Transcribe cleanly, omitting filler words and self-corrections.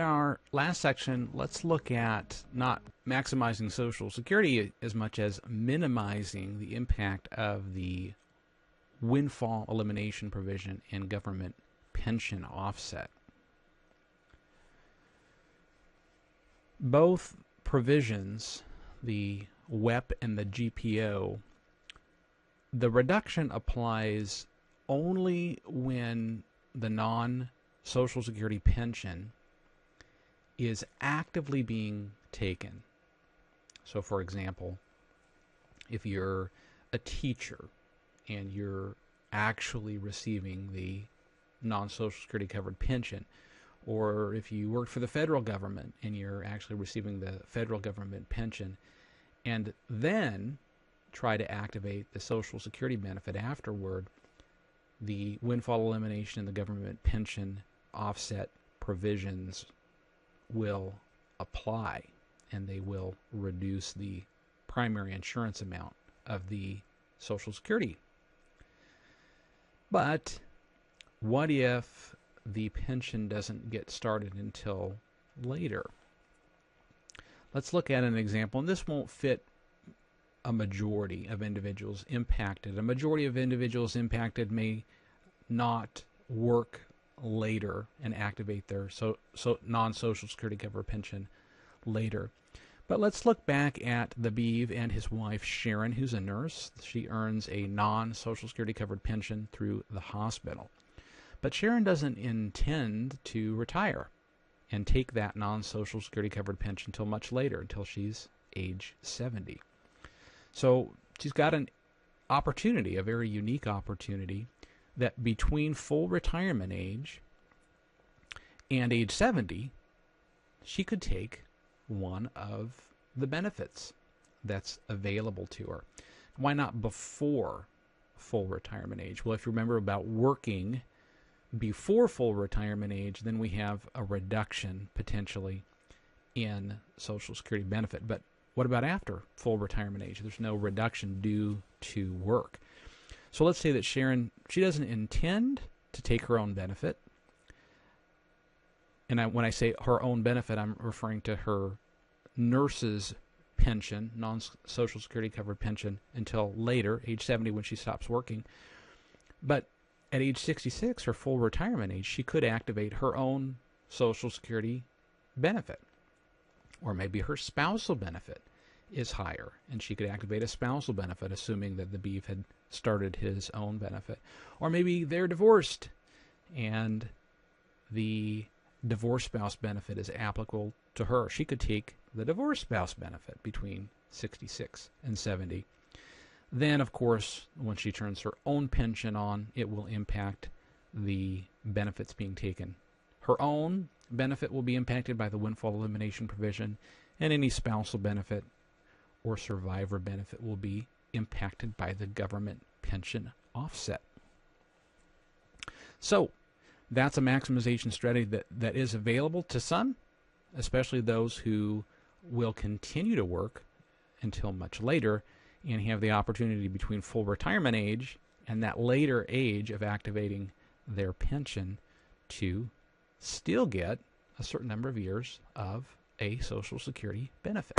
our last section, let's look at not maximizing Social Security as much as minimizing the impact of the windfall elimination provision in government pension offset. Both provisions, the WEP and the GPO, the reduction applies only when the non-Social Security pension is actively being taken. So, for example, if you're a teacher and you're actually receiving the non-Social Security covered pension, or if you work for the federal government and you're actually receiving the federal government pension, and then try to activate the Social Security benefit afterward, the windfall elimination and the government pension offset provisions will apply, and they will reduce the primary insurance amount of the Social Security. But what if the pension doesn't get started until later? Let's look at an example, and this won't fit a majority of individuals impacted. A majority of individuals impacted may not work later and activate their non-Social Security covered pension later. But let's look back at the Beeve and his wife Sharon, who's a nurse. She earns a non-Social Security covered pension through the hospital. But Sharon doesn't intend to retire and take that non-Social Security covered pension until much later, until she's age 70. So she's got an opportunity, a very unique opportunity, that between full retirement age and age 70, she could take one of the benefits that's available to her. Why not before full retirement age? Well, if you remember about working before full retirement age, then we have a reduction potentially in Social Security benefit. But what about after full retirement age? There's no reduction due to work. So let's say that Sharon, she doesn't intend to take her own benefit. And when I say her own benefit, I'm referring to her nurse's pension, non-Social Security covered pension, until later, age 70, when she stops working. But at age 66, her full retirement age, she could activate her own Social Security benefit. Or maybe her spousal benefit is higher, and she could activate a spousal benefit, assuming that the Beeve had started his own benefit. Or maybe they're divorced, and the divorced spouse benefit is applicable to her. She could take the divorced spouse benefit between 66 and 70. Then, of course, when she turns her own pension on, it will impact the benefits being taken. Her own benefit will be impacted by the windfall elimination provision, and any spousal benefit or survivor benefit will be impacted by the government pension offset. So that's a maximization strategy that is available to some, especially those who will continue to work until much later and have the opportunity between full retirement age and that later age of activating their pension to still get a certain number of years of a Social Security benefit.